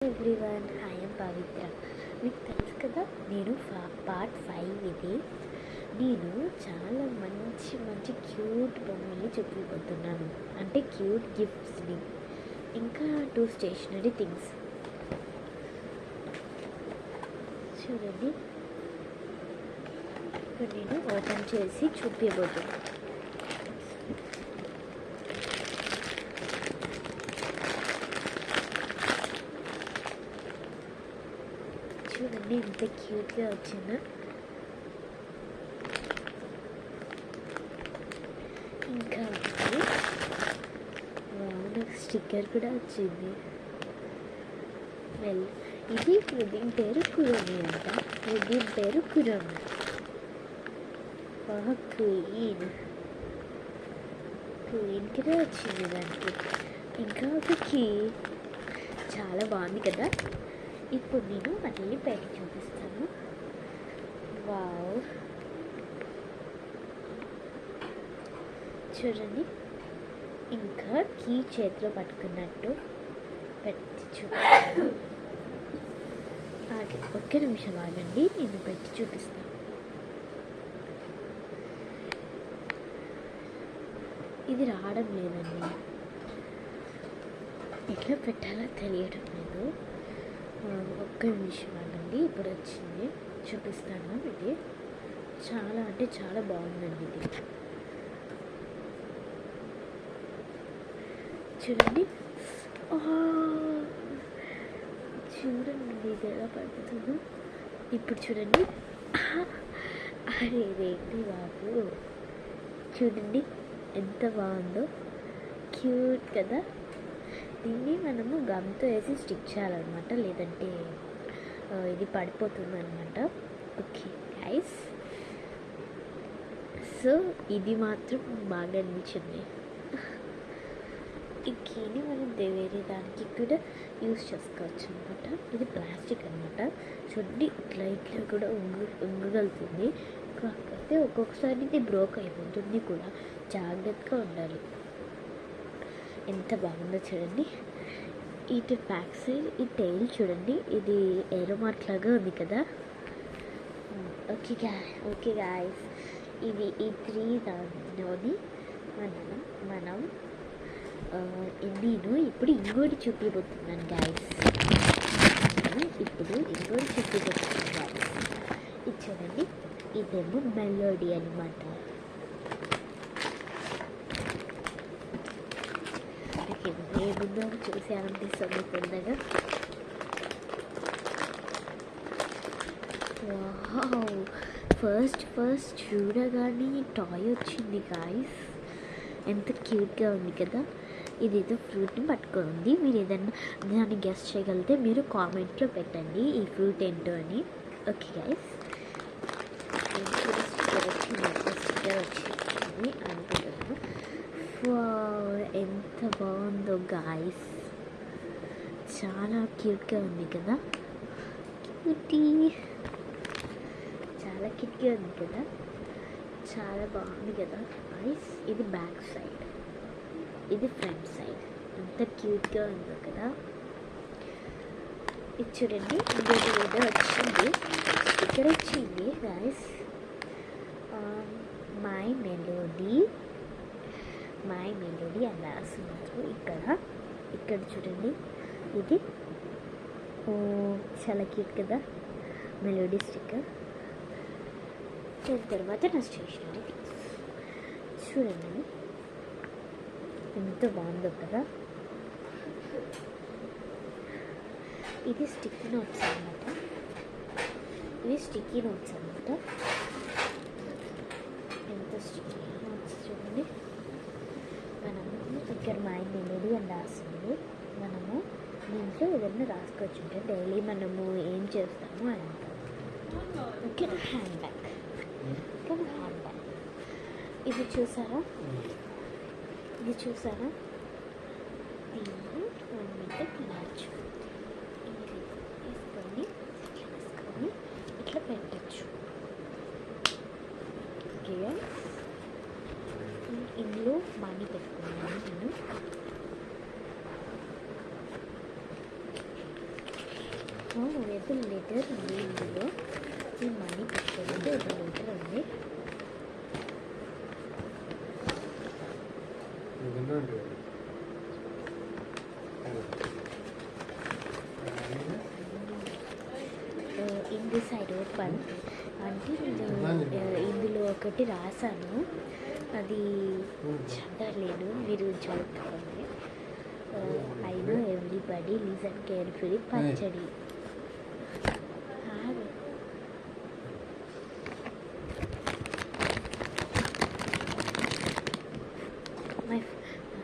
Everyone, I am పవిత్ర. మీకు తెలుసు కదా, నేను పార్ట్ 5 ఇది. నేను చాలా మంచి మంచి క్యూట్ బొమ్మల్ని చూపిపోతున్నాను, అంటే క్యూట్ గిఫ్ట్స్ని, ఇంకా 2 స్టేషనరీ థింగ్స్. చూడండి, ఇప్పుడు నేను ఓపెన్ చేసి చూపించబోతున్నాను. చూడండి ఎంత క్యూట్గా వచ్చిందో. ఇంకా నాకు స్టిక్కర్ కూడా వచ్చింది. వెల్, దీని పేరు కురమి అంట. దీని పేరు కురమి. క్వీన్ కూడా వచ్చింది దానికి. ఇంకా ఒక కీ. చాలా బాగుంది కదా. ఇప్పుడు నేను వాటిని పెట్టి చూపిస్తాను. వావ్, చూడండి, ఇంకా కీ చేతిలో పట్టుకున్నట్టు పెట్టి చూపిస్తాను. ఒక్క నిమిషం ఆగండి, నేను పెట్టి చూపిస్తాను. ఇది రావడం లేదండి, ఎట్లా పెట్టాలో తెలియడం లేదు. ఒక్క నిమిషం ఆగండి, ఇప్పుడు వచ్చింది, చూపిస్తాను. ఇది చాలా అంటే చాలా బాగుందండి. ఇది చూడండి, చూడండి ఇది ఎలా పడుతుందో. ఇప్పుడు చూడండి, అరే రేంటి బాబు, చూడండి ఎంత బాగుందో. క్యూట్ కదా. దీన్ని మనము గమ్తో వేసి స్టిక్ చేయాలన్నమాట, లేదంటే ఇది పడిపోతుంది అనమాట. ఓకే గైస్, సో ఇది మాత్రం బాగా అనిపించింది. ఈ కీని మనం వేరే దానికి కూడా యూజ్ చేసుకోవచ్చు అనమాట. ఇది ప్లాస్టిక్ అనమాట. చూడండి, ఇట్లా ఇట్లా కూడా ఉంగగలుగుతుంది. కాకపోతే ఒక్కొక్కసారి ఇది బ్రోక్ అయిపోతుంది కూడా, జాగ్రత్తగా ఉండాలి. ఎంత బాగుందో చూడండి. ఇటు బ్యాక్ సైడ్ ఈ టైల్ చూడండి, ఇది ఏరో మార్క్ లాగా ఉంది కదా. ఓకే గాయస్, ఇది ఈ 3 దానిలోని మనం నేను ఇప్పుడు ఇంకోటి చూపిపోతున్నాను గాయస్. ఇది చూడండి, ఇదేమో మెలోడీ అనమాట. ఏముందో చూసి అనిపిస్తుంది కొందగా. ఫస్ట్ చూడగానే టాయ్ వచ్చింది గాయస్. ఎంత క్యూట్గా ఉంది కదా. ఇదేదో ఫ్రూట్ని పట్టుకుంది. మీరు ఏదన్నా దాన్ని గెస్ చేయగలిగితే మీరు కామెంట్లో పెట్టండి ఈ ఫ్రూట్ ఏంటో అని. ఓకే గైస్, స్టిక్కర్ వచ్చింది అనుకుంటున్నాను. ఎంత బాగుందో గాయస్, చాలా క్యూట్గా ఉంది కదా. చాలా క్యూట్గా ఉంది కదా, చాలా బాగుంది కదా గాయస్. ఇది బ్యాక్ సైడ్, ఇది ఫ్రంట్ సైడ్. ఎంత క్యూట్గా ఉందో కదా. ఇది చూడండి, ఇంకోటి ఏదో వచ్చింది, ఇక్కడ వచ్చింది గాయస్. మై మెలోడీ అని రాస్తున్నారు ఇక్కడ చూడండి. ఇది చాలా క్యూట్ కదా, మెలోడీ స్టిక్కర్. దాని తర్వాత నా స్టేషనరీ చూడండి, ఎంత బాగుందో కదా. ఇది స్టిక్కీ నోట్స్ అనమాట. ఎంత స్టిక్కీ నోట్స్ చూడండి. మనము ఇక్కడ మై మెలోడీ అని రాస్తుంది. మనము దీంట్లో ఏదైనా రాసుకోవచ్చు, అంటే డైలీ మనము ఏం చేస్తామో అంటాం. Okay, hand bag. ఇది చూసారా, దీన్ని మన మీద తినచ్చు. తీసుకొని ఇట్లా పెట్టచ్చు. ఓకే, ఇందులో మనీ పెట్టుకున్నాను నేను. ఏదో లెటర్ ఉంది ఇందులో, ఈ మనీ పెట్టలేదు, ఒక లెటర్ ఉంది. ఇన్ దిస్ ఐ ఓపెన్ అంటే ఇందులో ఒకటి రాశాను, అది చదవలేదు, మీరు చదువుకోండి. I know everybody listen carefully పచ్చడి.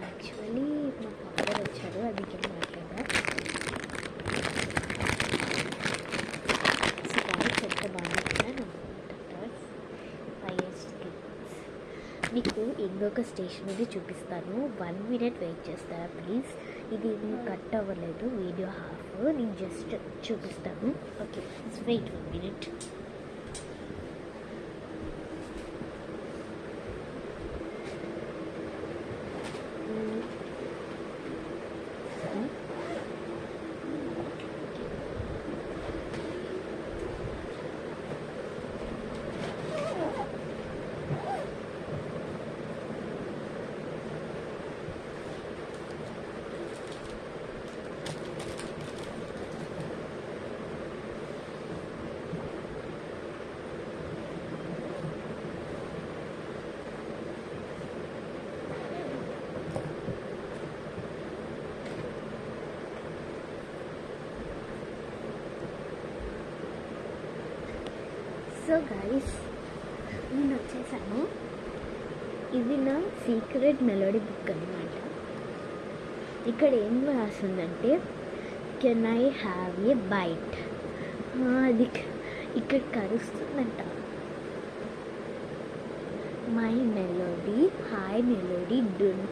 యాక్చువల్లీ మా ఫాదర్ వచ్చారు, అందుకే మాట్లాడా. ఎంత బాగుంటుందా మీకు ఇంకొక స్టేషన్ ఇది చూపిస్తాను. 1 minute వెయిట్ చేస్తారా ప్లీజ్? ఇది కట్ అవ్వలేదు వీడియో హాఫ్, నేను జస్ట్ చూపిస్తాను. Okay, wait 1 minute. So guys, నేను వచ్చేసాను. ఇది నా సీక్రెట్ మెలోడీ బుక్ అనమాట. ఇక్కడ ఏం రాసిందంటే can I have a bite. అది ఇక్కడ కరుస్తుందంట. My melody, hi melody,